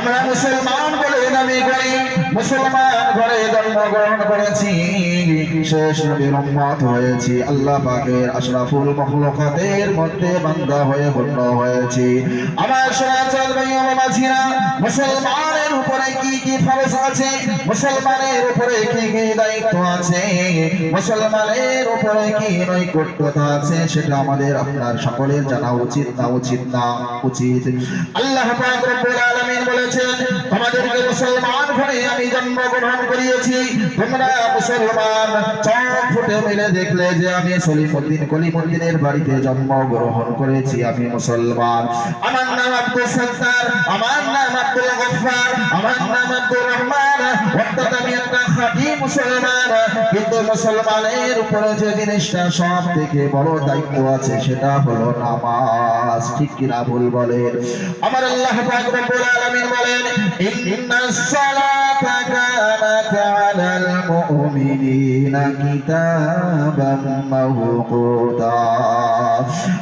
আমরা মুসলমান বলে দাবি করি, মুসলমান ঘরে জন্মগ্রহণ করেছি, শেষ নবীর উম্মত হয়েছি, আল্লাহ পাকের আশরাফুল মাখলুকাতের মধ্যে বান্দা হয়ে গণ্য হয়েছি। আমার সনাতন ভাই ও মাঝিরা, মুসলমানের উপরে কি কি ফরজ আছে, মুসলমানের উপরে কি কি দায়িত্ব আছে, মুসলমানের উপরে কি নৈকট্যতা আছে, সেটা আমাদের আপনার সকলের জানা উচিত না উচিত না উচিত। আল্লাহ পাক রব্বুল আলামিন বলেছেন, তোমাদেরকে মুসলমান ঘরে আমি জন্মগ্রহণ করিয়েছি, তোমরা মুসলমান। চোখ ফুটে মিলে দেখলে যে আমি সলিমুদ্দিন কলিমুদ্দিনের বাড়িতে জন্মগ্রহণ করেছি, আমি মুসলমান। আমার নাম আব্দুল সত্তার, আমার নাম আব্দুল গফফার, আমার নাম আব্দুর রহমান, অর্থাৎ আমি একটা খাঁটি মুসলমান। কিন্তু মুসলমানের উপরে যে জিনিসটা সব থেকে বড় দায়িত্ব আছে সেটা হলো নামাজ। ঠিক কিনা ভুল বলেন? আমার আল্লাহ পাক রব্বুল আলামিন বলেন, ইন্নাস সালাতা কানাত আলাল মুমিনিনা কিতাবাম মাওকুতা।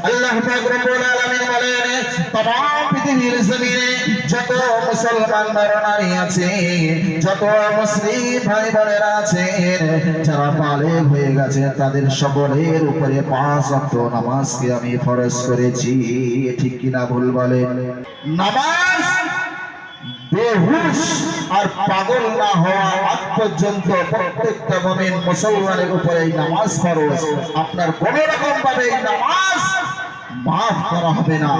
আল্লাহ পাক রব্বুল আলামিন বলেন, तमाम পৃথিবীর জমিনে যত মুসলমান নারী আছে, যত মুসলিম ভাই বোনেরা আছেন, যারা বালেগ হয়ে গেছে, তাদের সকলের উপরে 5 ওয়াক্ত নামাজকে আমি ফরজ করেছি। ঠিক কিনা ভুল বলেন? নামাজ বেহুশ আর পাগল না হওয়া আগ পর্যন্ত প্রত্যেকটা মুমিন মুসলমানের উপরে নামাজ ফরজ। আপনার কোনো রকম ভাবে এই নামাজ মাফ করা হবে না।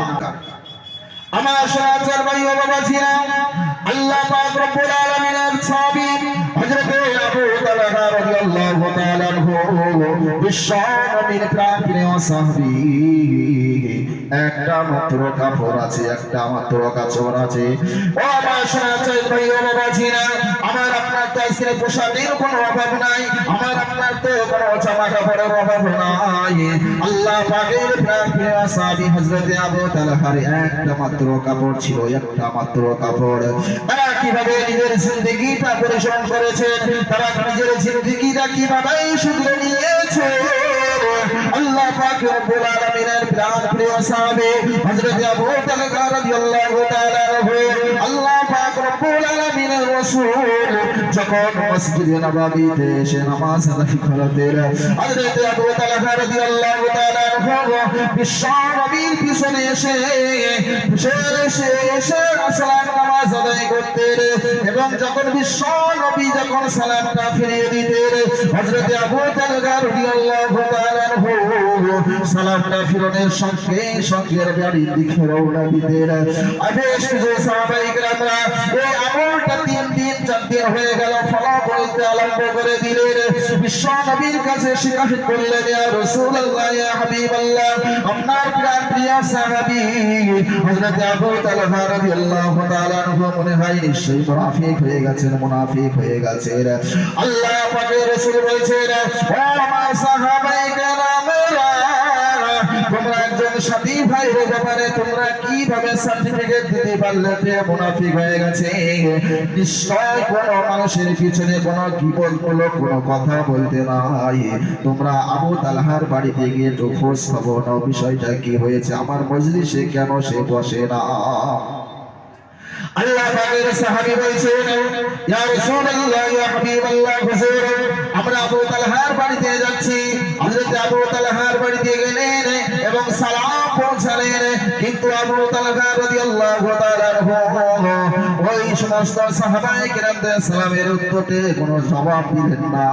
আমার সনাতন ভাই ও বাবাজিরা, আল্লাহ পাক রব্বুল আলামিনের সাহাবী হযরত আবু তালহা রাদিয়াল্লাহু তাআলা আনহু বিশ্ব নবীর প্রাণপ্রিয় সাহাবী, একটা মাত্র কাপড় আছে, একটা মাত্র কাচর আছে। ও আমার সনাতন ভাই ও বাবাজিরা, আমার আপনার তো আজকে পোশাকের কোনো অভাব নাই, আমার আপনার তো কোনো জামা কাপড়ের অভাব নাই। আল্লাহ পাকের প্রাণপ্রিয় সাহাবী হযরত আবু তালহার একটা মাত্র কাপড় ছিল, একটা মাত্র কাপড়। তারা কিভাবে নিজের জিন্দেগিটা পরিশ্রম করেছেন, তারা নিজের জিন্দেগিটা কিভাবে শুধরে নিয়েছে, আল্লাহ পাক রব্বুল আলামিনের প্রাণপ্রিয় সাহাবী হযরত আবু তালহা রাদিয়াল্লাহু তাআলা আনহু, আল্লাহ পাক রব্বুল আলামিনের রাসূল যখন মসজিদে নববীতে এসে নামাজ আদায় করতেন, হযরত আবু তালহা রাদিয়াল্লাহু তাআলা আনহু বিশ্ব নবীর পিছনে এসে সালাত নামাজ আদায় করতেন, এবং যখন বিশ্ব নবী যখন সালাতটা ফিরিয়ে দিতেন, হযরত আবু তালহা রাদিয়াল্লাহু তাআলা আনহু সালাতটা ফিরানোর সঙ্গে সঙ্গে বাড়ির দিকে রওনা দিতেন। বেশ কিছু সাহাবায়ে কেরামরা এই আমলটা 3 দিন 4 দিন হয়ে গেল, ফলা বলতে আরম্ভ করে দিলেন। বিশ্ব নবীর কাছে জিজ্ঞাসা করলেন, ইয়া রাসূলুল্লাহ, ইয়া হাবিবাল্লাহ, আপনার প্রিয় সাহাবী হযরত আবু তালহা রাদিয়াল্লাহু তাআলা আনহু মনে হয় নিশ্চয়ই মুনাফিক হয়ে গেছেন, মুনাফিক হয়ে গেছেন। আল্লাহ পাকের রাসূল বলেছেন, ও আমার সাহাবায়ে কেরামরা, তোমরা একজন সাথী ভাইয়ের ব্যাপারে তোমরা কিভাবে সার্টিফিকেট দিতে পারলে যে মুনাফিক হয়ে গেছে? নিশ্চয় কোন মানুষের পিছনে কোন গীবতমূলক কোনো কথা বলতে নাই। তোমরা আবু তালহার বাড়িতে গিয়ে একটু খোঁজ খবর নাও, বিষয়টা কি হয়েছে, আমার মজলিসে কেন সে বসে না। আল্লাহ পাকের সাহাবী বলছেন, ইয়া রাসূলুল্লাহ, ইয়া হাবিবাল্লাহ, হুজুর আমরা আবু তালহার বাড়িতে যাচ্ছি। হযরত আবু তালহার বাড়িতে গেলেন এবং সালাম পৌঁছালেন, কিন্তু আবু তালহা রাদিয়াল্লাহু তাআলা ওই সমস্ত সাহাবায়ে কেরামদের সালামের উত্তরে কোনো জবাব দিলেন না।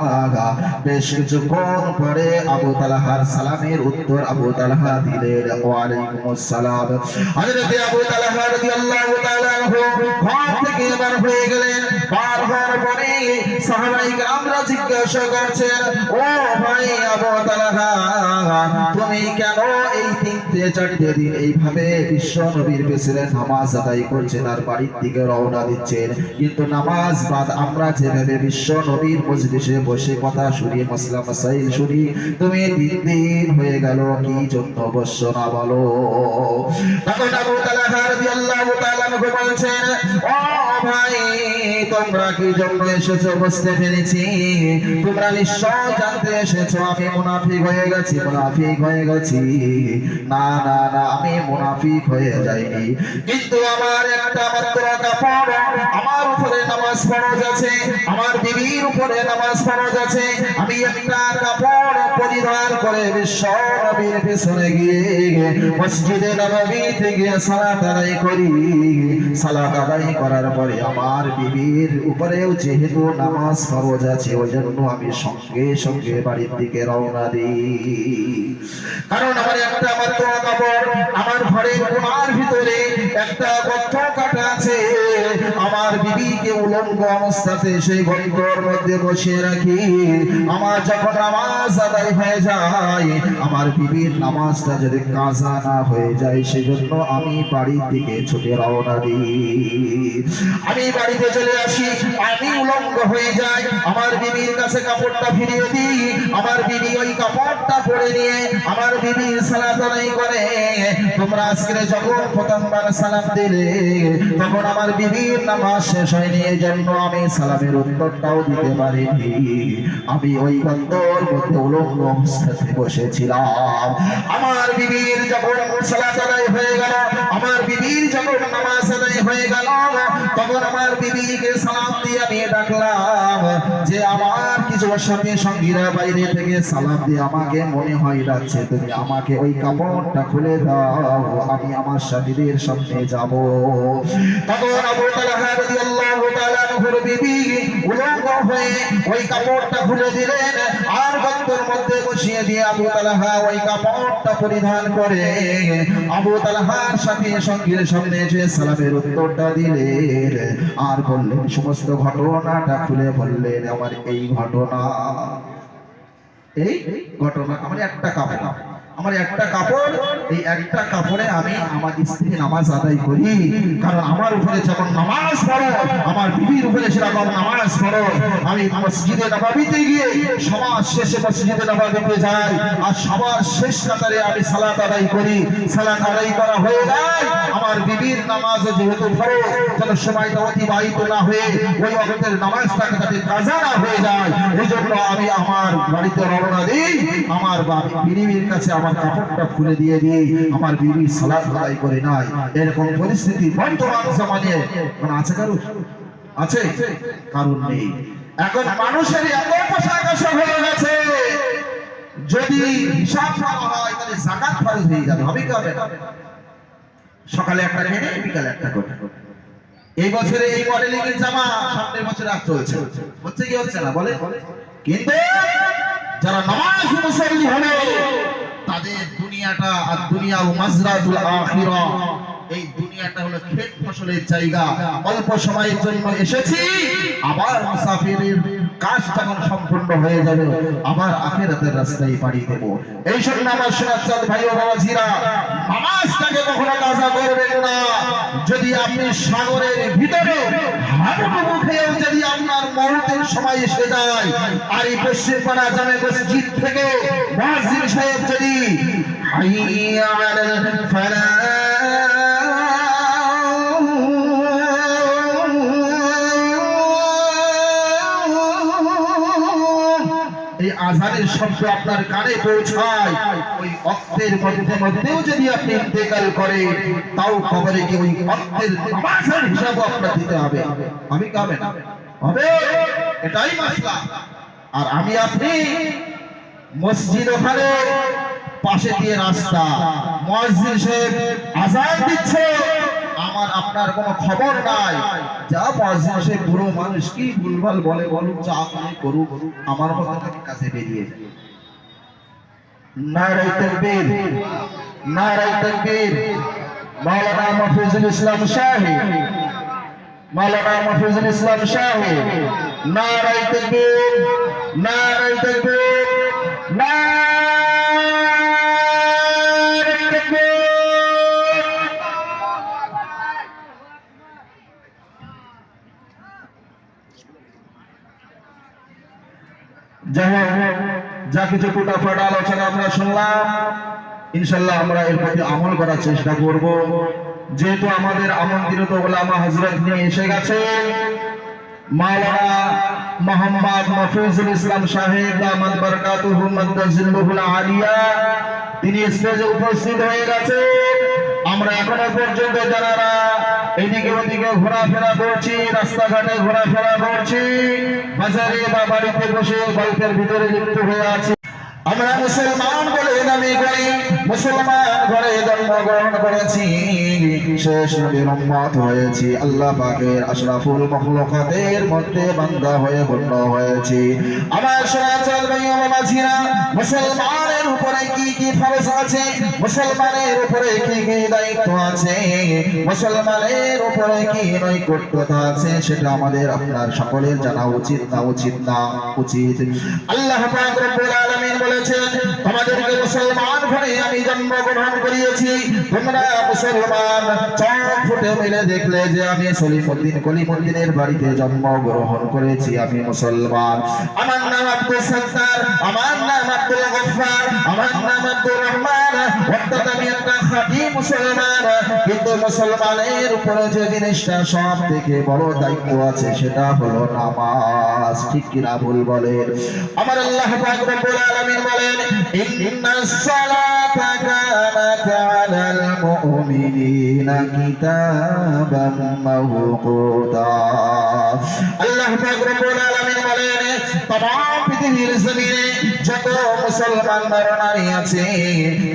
বেশ কিছুক্ষণ পরে আবু তালহার সালামের উত্তর আবু তালহা দিলেন, ওয়া আলাইকুমুস সালাম। হযরত আবু তালহা রাদিয়াল্লাহু তাআলা ঘর থেকে বের হয়ে গেলেন। পার হওয়ার পরে সাহাবায়ে কেরামরা জিজ্ঞাসা করছেন, ও ভাই আবু তালহা, তুমি কেন এই 3-4 দিন এইভাবে বিশ্ব নবীর পেছনে নামাজ আদায় করছেন আর বাড়ির দিকে রওনা দিচ্ছেন, কিন্তু নামাজ বাদ আমরা যেভাবে বিশ্ব নবীর মজলিসে বসে কথা শুনি, মাসলা মাসাইল শুনি, তুমি 3 দিন হয়ে গেল কি জন্য বসছো না বলো? তখন আবু তালহা রাদিয়াল্লাহু তাআলা বলছেন, ও ভাই তোমরা কি জন্য এসেছো বুঝতে বুঝতে পেরেছি তোমরা নিশ্চয় জানতে এসেছো আমি মুনাফিক হয়ে গেছি, মুনাফিক হয়ে গেছি। না না না, আমি মুনাফিক হয়ে যাইনি, কিন্তু আমার একটা মাত্র কাপড়, আমার উপরে নামাজ ফরজ আছে, আমার বিবির উপরে নামাজ ফরজ আছে। আমি একটা কাপড় পরিধান করে বিশ্ব নবীর পেছনে গিয়ে মসজিদে নববীতে গিয়ে সালাত আদায় করি। সালাত আদায় করার পরে আমার বিবির উপরেও যেহেতু নামাজ ফরজ আছে, ওই জন্য আমি সঙ্গে সঙ্গে বাড়ির দিকে রওনা দিই। কারণ আমার একটা মাত্র কাপড়, আমার ঘরের কোণার ভিতরে একটা গর্ত কাটা আছে। আমার বিবিকে উলঙ্গ অবস্থাতে সেই গর্তের মধ্যে বসিয়ে রাখি। আমার যখন নামাজ আদায় হয়ে যায়, আমার বিবির নামাজটা যদি কাজা না হয়ে যায়, সেজন্য আমি বাড়ির দিকে ছুটে রওনা দিই। আমি বাড়িতে চলে আসি, আমি উলঙ্গ হয়ে যাই, আমার বিবির কাছে কাপড়টা ফিরিয়ে দিই। আমার বিবি ওই কাপড়টা পরে নিয়ে আমার বিবি সালাত আদায় করে। তোমরা আজকে যখন প্রথমবার সালাম দিলে, তখন আমার বিবির নামাজ শেষ হয়নি, এই জন্য আমি সালামের উত্তরটাও দিতে পারিনি। আমি ওই গর্তের মধ্যে উলঙ্গ অবস্থাতে বসেছিলাম। আমার বিবির যখন সালাত আদায় হয়ে গেল, আমার বিবির যখন নামাজ আদায় হয়ে গেল, তখন আমার বিবিকে সালাম দিয়ে আমি ডাকলাম যে আমার কিছু সাথী সঙ্গীরা বাইরে থেকে সালাম দিয়ে আমাকে মনে হয় ডাকছে, তুমি আমাকে ওই কাপড়টা খুলে দাও, আমি আমার সাথীদের সামনে যাব। তখন আবু তালহা রাদিয়াল্লাহু তাআলা আনহুর বিবি উলঙ্গ হয়ে ওই কাপড়টা খুলে দিলেন, আর গর্তের মধ্যে বসিয়ে দিয়ে আবু তালহা ওই কাপড়টা পরিধান করে আবু তালহার সাথে সঙ্গীর সামনে এসে সালামের উত্তরটা দিলেন, আর বললেন সমস্ত ঘটনাটা খুলে বললেন। আমার এই ঘটনা আমার একটা কাপড়, আমার একটা কাপড়, এই একটা কাপড়ে আমি আমার স্ত্রী নামাজ আদায় করি। কারণ আমার উপরে যখন নামাজ পড়ো, আমার বিবির উপরে সেরকম নামাজ পড়ো। আমি মসজিদে নববীতে গিয়ে সবার শেষে মসজিদে নববীতে যাই, আর সবার শেষ কাতারে আমি সালাত আদায় করি। সালাত আদায় করা হয়ে যায়, আমার বিবির নামাজ যেহেতু ফরজ, যেন সময়টা অতিবাহিত না হয়ে ওই ওয়াক্তের নামাজটা যাতে কাজা না হয়ে যায়, এই জন্য আমি আমার বাড়িতে রওনা দিই। আমার বিবির কাছে আমার কাপড়টা খুলে দিয়ে দিই, আমার বিবি সালাত আদায় করে নাই। এরকম পরিস্থিতি বর্তমান জমানে আছে কারণ? আছে? কারণ নেই। এখন মানুষের এত পোশাক আশাক হয়ে গেছে, যদি হিসাব করা হয় তাহলে যাকাত ফরজ হয়ে যাবে। হবে কি হবে না? সকালে একটা কেনে, বিকালে একটা করে। এই বছরে এই মডেলিং এর জামা, সামনের বছরে আর চলছে, হচ্ছে কি হচ্ছে না বলে? কিন্তু যারা নামাজ মুসল্লি হবে, তাদের দুনিয়াটা আর দুনিয়া ও মাজরাতুল আখিরা, এই দুনিয়াটা হলো ক্ষেত ফসলের জায়গা। অল্প সময়ের জন্য এসেছি, আবার মুসাফিরের কাজ যখন সম্পূর্ণ হয়ে যাবে, আবার আখিরাতের রাস্তায় পাড়ি দেব। এই জন্য আমার সোনাচাঁদ ভাই ও বাবাজিরা, নামাজটাকে কখনো কাজা করবেন না। যদি আপনি সাগরের ভিতরে হাবুডুবু খেয়েও যদি আপনার মরণের সময় এসে যায়, আর এই পশ্চিমপাড়া জামে মসজিদ থেকে মুয়াজ্জিন সাহেব যদি হাইয়া আলাল ফালাহ এই আযানের শব্দ আপনার কানে পৌঁছায়, ওই ওয়াক্তের মধ্যেও যদি আপনি ইন্তেকাল করেন, তাও কবরে গিয়ে ওই ওয়াক্তের নামাজের হিসাব আপনার দিতে হবে। আমি কাবে না হবে, এটাই মাসলা। আর আমি আপনি মসজিদ ওখানে পাশে দিয়ে রাস্তা, মুয়াজ্জিন সাহেব আযান দিচ্ছে, আমার আপনার কোনো খবর নাই। যা মুয়াজ্জিন সাহেব বুড়ো মানুষ, কি ভুলভাল বলে বলুক, যা আপনি করুক, আমার মতটাকে কাছে বেরিয়ে যায়। নারে তাকবীর, নারে তাকবীর। মাওলানা মাহফুজুল ইসলাম শাহী, মাওলানা মাহফুজুল ইসলাম শাহী, নারে তাকবীর, নারে তাকবীর, নারে তাকবীর। যা কিছু টুটাফাটা আলোচনা আমরা শুনলাম, ইনশাল্লাহ আমরা এর প্রতি আমল করার চেষ্টা করব। যেহেতু আমাদের আমন্ত্রিত ওলামা হযরত নিয়ে এসে গেছে, মাওলানা মোহাম্মদ মফিজুল ইসলাম সাহেব দামাত বরকাতুহু মাদ্দাজিল্লুহুল আলিয়া তিনি স্টেজে উপস্থিত হয়ে গেছে। আমরা এখনো পর্যন্ত যারা এদিকে ওদিকে ঘোরাফেরা করছি, রাস্তাঘাটে ঘোরাফেরা করছি, বাজারে বা বাড়িতে বসে গল্পের ভিতরে লিপ্ত হয়ে আছি, আমরা মুসলমান বলে দাবি করি, মুসলমান ঘরে জন্মগ্রহণ করেছি, শেষ নবীর উম্মত হয়েছি, আল্লাহ পাকের আশরাফুল মখলুকাতের মধ্যে বান্দা হয়ে গণ্য হয়েছি। আমার সনাতন ভাই ও মাঝিরা, মুসলমানের উপরে কি কি ফরজ আছে, মুসলমানের উপরে কি কি দায়িত্ব আছে, মুসলমানের উপরে কি নৈকট্যতা আছে, সেটা আমাদের আপনার সকলের জানা উচিত না উচিত না উচিত। আল্লাহ পাক রব্বুল আলামিন বলেছেন, তোমাদেরকে মুসলমান ঘরে আমি জন্মগ্রহণ করিয়েছি, তোমরা মুসলমান। চোখ ফুটে মিলে দেখলে যে আমি সলিমুদ্দিন কলিমুদ্দিনের বাড়িতে জন্মগ্রহণ করেছি, আমি মুসলমান। আমার নাম আব্দুল সত্তার, আমার নাম আব্দুল গফফার, আমার নাম আব্দুর রহমান, অর্থাৎ আমি একটা খাঁটি মুসলমান। কিন্তু মুসলমানের উপরে যে জিনিসটা সব থেকে বড় দায়িত্ব আছে সেটা হলো নামাজ। ঠিক কিনা ভুল বলেন? আমার আল্লাহ পাক রব্বুল আলামিন বলেন, ইন্নাস সালাতা কানাত আলাল মুমিনিনা কিতাবাম মাওকুতা। আল্লাহ পাক রব্বুল আলামিন বলেন, तमाम পৃথিবীর জমিনে যত মুসলমান নারী আছে,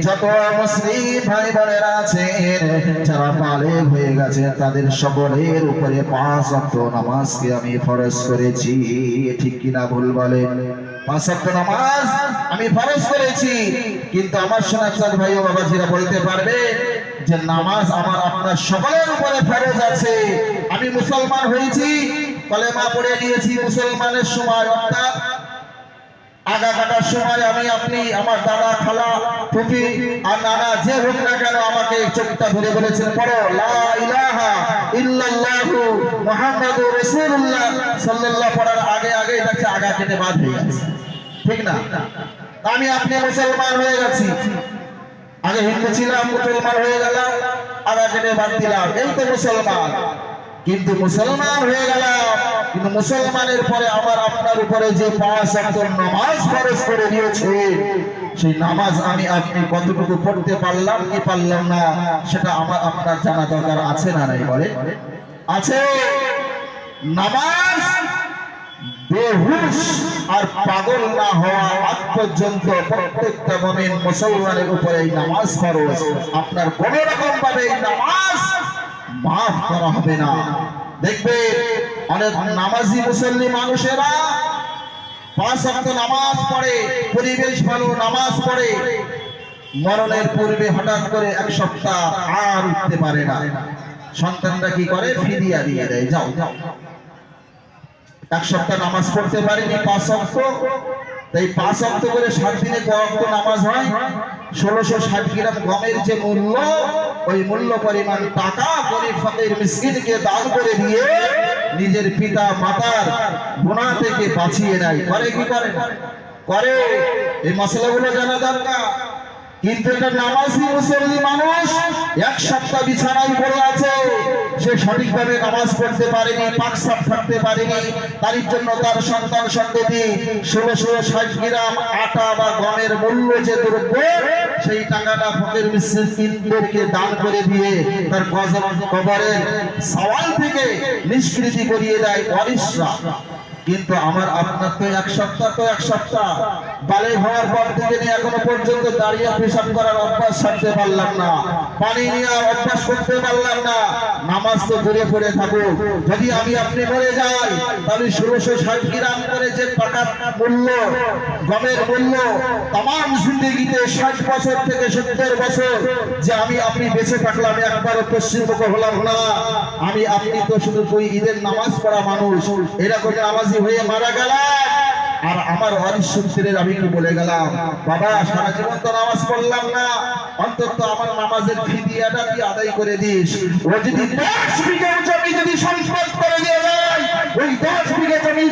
যত মুসলিম ভাই বোনেরা আছেন, যারা বালেগ হয়ে গেছে, তাদের সকলের উপরে 5 ওয়াক্ত নামাজকে আমি ফরজ করেছি। ঠিক কিনা ভুল বলেন? 5 ওয়াক্ত নামাজ আমি ফরজ করেছি। কিন্তু আমার সনাতন ভাই ও বাবাজিরা বলতে পারবে যে নামাজ আমার আপনার সকলের উপরে ফরজ আছে। আমি মুসলমান হয়েছি, কলেমা পড়ে নিয়েছি মুসলমানের সময়, অর্থাৎ আগা কাটার সময় আমি আপনি আমার দাদা খালা ফুফি আর নানা যে হোক না কেন আমাকে চোখটা ধরে বলেছেন, পড়ো লা ইলাহা ইল্লাল্লাহু মুহাম্মাদুর রাসূলুল্লাহ সাল্লাল্লাহু পড়ার আগে আগে এটাকে আগা কেটে বাদ হয়ে গেছে। ঠিক না? আমি আপনি মুসলমান হয়ে গেছি, আগে হিন্দু ছিলাম, মুসলমান হয়ে গেলাম, আগা কেটে বাদ দিলাম, এই তো মুসলমান। কিন্তু মুসলমান হয়ে গেলাম, কিন্তু মুসলমানের পরে আমার আপনার উপরে যে 5 ওয়াক্ত নামাজ ফরজ করে দিয়েছে, সেই নামাজ আমি আপনি কতটুকু পড়তে পারলাম কি পারলাম না, সেটা আমার আপনার জানা দরকার আছে না নাই? বলে আছে। নামাজ বেহুশ আর পাগল না হওয়া আগ পর্যন্ত প্রত্যেকটা মুমিন মুসলমানের উপরে এই নামাজ ফরজ। আপনার কোনো রকম ভাবে এই নামাজ মাফ করা হবে না। দেখবে অনেক নামাজি মুসল্লি মানুষেরা 5 ওয়াক্ত নামাজ পড়ে, পরিবেশ ভালো, নামাজ পড়ে, মরণের পূর্বে হঠাৎ করে 1 সপ্তাহ আর উঠতে পারে না। সন্তানরা কি করে? ফিদিয়া দিয়ে দেয়, যাও 1 সপ্তাহ নামাজ পড়তে পারেনি 5 ওয়াক্ত, তাই 5 ওয়াক্ত করে 7 দিনে কয় ওয়াক্ত নামাজ হয়? 1660 গ্রাম গমের যে মূল্য, ওই মূল্য পরিমাণ টাকা গরিব ফকির মিসকিনকে দান করে দিয়ে নিজের পিতা মাতার গুনাহ থেকে বাঁচিয়ে নেয়। করে কি করে? করে। এই মশলাগুলো জানা দরকার। কিন্তু এটা নামাজি মুসল্লি মানুষ 1 সপ্তাহ বিছানায় পড়ে আছে, সে সঠিকভাবে নামাজ পড়তে পারেনি, পাক সাফ থাকতে পারেনি, তার জন্য তার সন্তান সন্ততি 1660 গ্রাম আটা বা গমের মূল্য যে দ্রব্য, সেই টাকাটা ফকির মিসকিনদেরকে দান করে দিয়ে তার কবরের সওয়াল থেকে নিষ্কৃতি করিয়ে দেয় ওয়ারিসরা। কিন্তু আমার আপনার তো 1 সপ্তাহ, তো 1 সপ্তাহ বালে হওয়ার পর থেকে নিয়ে এখনো পর্যন্ত দাঁড়িয়ে পেশাব করার অভ্যাস ছাড়তে পারলাম না, পানি নিয়ে অভ্যাস করতে পারলাম না। নামাজ তো ঘুরে পড়ে থাকুক। যদি আমি আপনি মরে যাই, তাহলে 1660 গ্রাম করে যে টাকার মূল্য, গমের মূল্য, তাম জিন্দেগিতে 60 বছর থেকে 70 বছর যে আমি আপনি বেঁচে থাকলাম, একবারও পশ্চিমমুখ হলাম না। আমি আপনি তো শুধু ওই ঈদের নামাজ পড়া মানুষ, এরকম নামাজি হয়ে মারা গেলাম। আর আমার ওয়ারিস সন্তানের আমি কি বলে গেলাম, বাবা সারা জীবন তো নামাজ পড়লাম না, অন্তত আমার নামাজের ফিদিয়াটা কি আদায় করে দিস। ও যদি 10 বিঘা জমি যদি সম্পদ করে দিয়ে যায়, ওই 10 বিঘা জমি